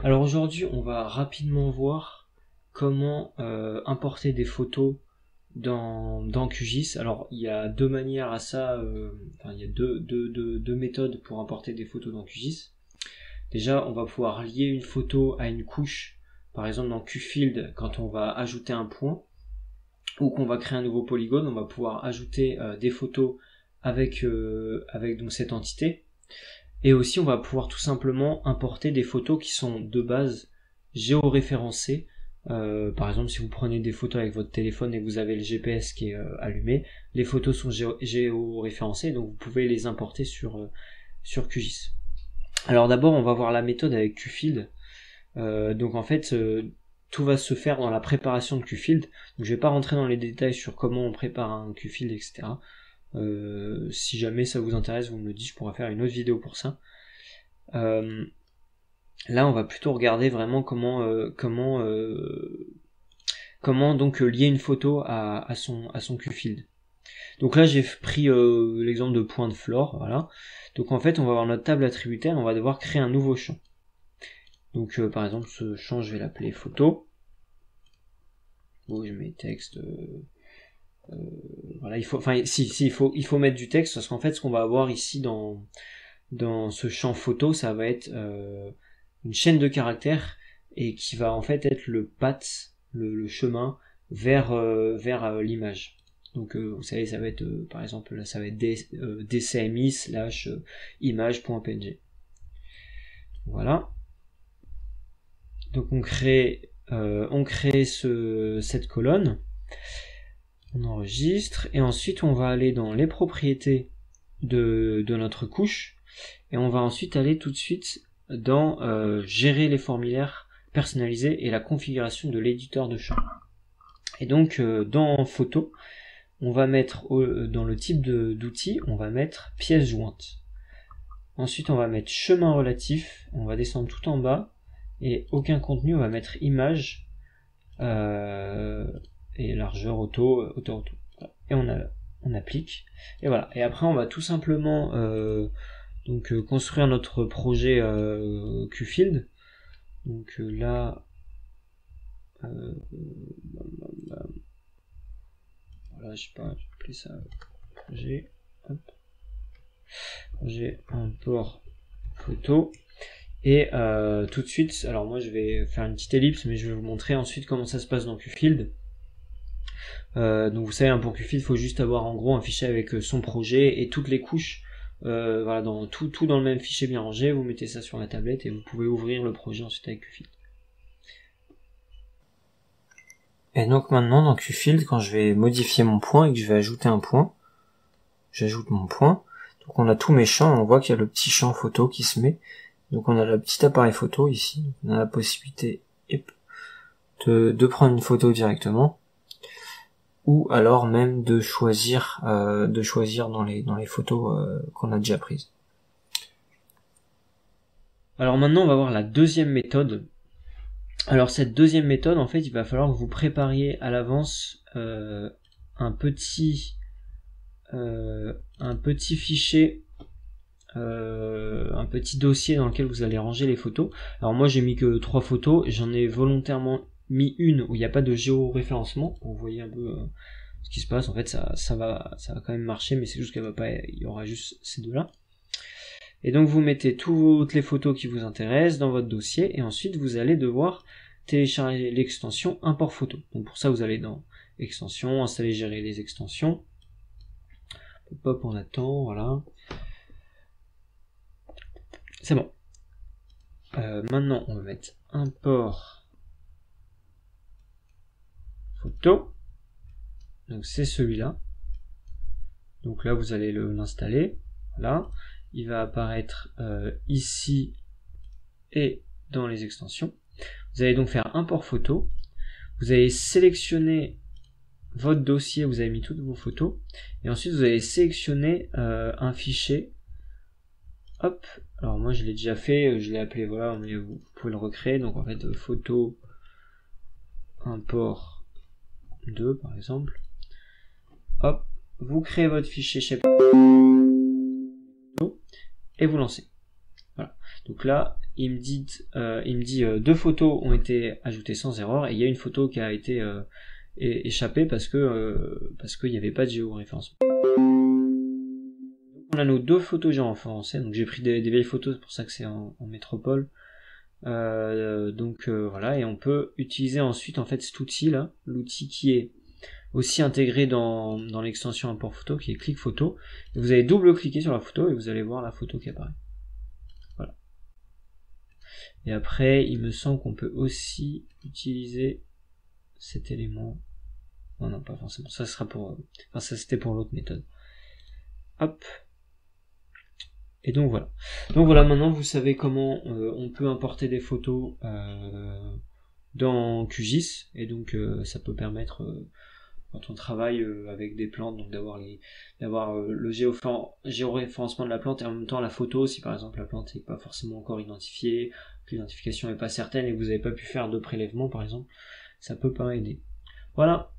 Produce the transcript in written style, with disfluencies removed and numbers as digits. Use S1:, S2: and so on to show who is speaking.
S1: Alors aujourd'hui, on va rapidement voir comment importer des photos dans QGIS. Alors il y a deux manières à ça, il y a deux méthodes pour importer des photos dans QGIS. Déjà, on va pouvoir lier une photo à une couche, par exemple dans QField, quand on va ajouter un point, ou qu'on va créer un nouveau polygone, on va pouvoir ajouter des photos avec donc cette entité. Et aussi, on va pouvoir tout simplement importer des photos qui sont de base géoréférencées. Par exemple, si vous prenez des photos avec votre téléphone et que vous avez le GPS qui est allumé, les photos sont géoréférencées, donc vous pouvez les importer sur QGIS. Alors d'abord, on va voir la méthode avec QField. Donc en fait, tout va se faire dans la préparation de QField. Donc je vais pas rentrer dans les détails sur comment on prépare un QField, etc. Si jamais ça vous intéresse, vous me le dites, je pourrais faire une autre vidéo pour ça. Là, on va plutôt regarder vraiment comment donc lier une photo à son QField. Donc là, j'ai pris l'exemple de point de flore, voilà. Donc en fait, on va avoir notre table attributaire, on va devoir créer un nouveau champ. Donc par exemple, ce champ, je vais l'appeler photo. Bon, je mets texte. Voilà, il faut mettre du texte parce qu'en fait, ce qu'on va avoir ici dans ce champ photo, ça va être une chaîne de caractères et qui va en fait être le path, le chemin vers l'image. Donc vous savez, ça va être par exemple là, ça va être dcmi/image.png. Voilà. Donc on crée cette colonne, on enregistre et ensuite on va aller dans les propriétés de notre couche et on va ensuite aller tout de suite dans gérer les formulaires personnalisés et la configuration de l'éditeur de champ. Et donc dans photo, on va mettre dans le type d'outil, on va mettre pièce jointe. Ensuite on va mettre chemin relatif, on va descendre tout en bas et aucun contenu, on va mettre image et largeur auto. Voilà. Et on applique et voilà. Et après on va tout simplement construire notre projet QField. Donc là voilà, je sais pas, je vais appeler ça projet. Hop. Projet import photo. Et tout de suite, alors moi je vais faire une petite ellipse, mais je vais vous montrer ensuite comment ça se passe dans QField. Donc vous savez, pour QField, il faut juste avoir en gros un fichier avec son projet et toutes les couches. Voilà, dans tout dans le même fichier bien rangé, vous mettez ça sur la tablette et vous pouvez ouvrir le projet ensuite avec QField. Et donc maintenant dans QField, quand je vais modifier mon point et que je vais ajouter un point, j'ajoute mon point. Donc on a tous mes champs, on voit qu'il y a le petit champ photo qui se met. Donc on a le petit appareil photo ici, on a la possibilité de prendre une photo directement, ou alors même de choisir dans les photos qu'on a déjà prises. Alors maintenant on va voir la deuxième méthode. Alors cette deuxième méthode, en fait, il va falloir que vous prépariez à l'avance un petit fichier, un petit dossier dans lequel vous allez ranger les photos. Alors moi j'ai mis que 3 photos, j'en ai volontairement mis une où il n'y a pas de géoréférencement, vous voyez un peu ce qui se passe. En fait ça va quand même marcher, mais c'est juste qu'elle va pas, il y aura juste ces deux là. Et donc vous mettez toutes les photos qui vous intéressent dans votre dossier et ensuite vous allez devoir télécharger l'extension import photo. Donc pour ça vous allez dans extension, installer, gérer les extensions. Hop, on attend, voilà. C'est bon. Maintenant on va mettre import photo. Donc c'est celui-là. Donc là vous allez l'installer. Voilà. Il va apparaître ici et dans les extensions. Vous allez donc faire import photo. Vous allez sélectionner votre dossier, vous avez mis toutes vos photos. Et ensuite vous allez sélectionner un fichier. Hop. Alors moi je l'ai déjà fait, je l'ai appelé, voilà, mais vous pouvez le recréer. Donc en fait photo import 2 par exemple. Hop. Vous créez votre fichier chez et vous lancez. Voilà. Donc là, il me dit 2 photos ont été ajoutées sans erreur, et il y a une photo qui a été échappée parce qu'il n'y avait pas de géoréférencement. On a nos 2 photos géoréférencées, donc j'ai pris des vieilles photos, c'est pour ça que c'est en métropole. Voilà, et on peut utiliser ensuite en fait cet outil là, l'outil qui est aussi intégré dans l'extension import photo, qui est clic photo. Vous allez double-cliquer sur la photo et vous allez voir la photo qui apparaît. Voilà. Et après, il me semble qu'on peut aussi utiliser cet élément. Non, pas forcément. Ça sera pour. Enfin, ça c'était pour l'autre méthode. Hop. Et donc voilà. Donc voilà, maintenant vous savez comment on peut importer des photos dans QGIS, et donc ça peut permettre quand on travaille avec des plantes, donc d'avoir le géoréférencement de la plante, et en même temps la photo, si par exemple la plante n'est pas forcément encore identifiée, que l'identification n'est pas certaine et que vous n'avez pas pu faire de prélèvement par exemple, ça peut pas aider. Voilà.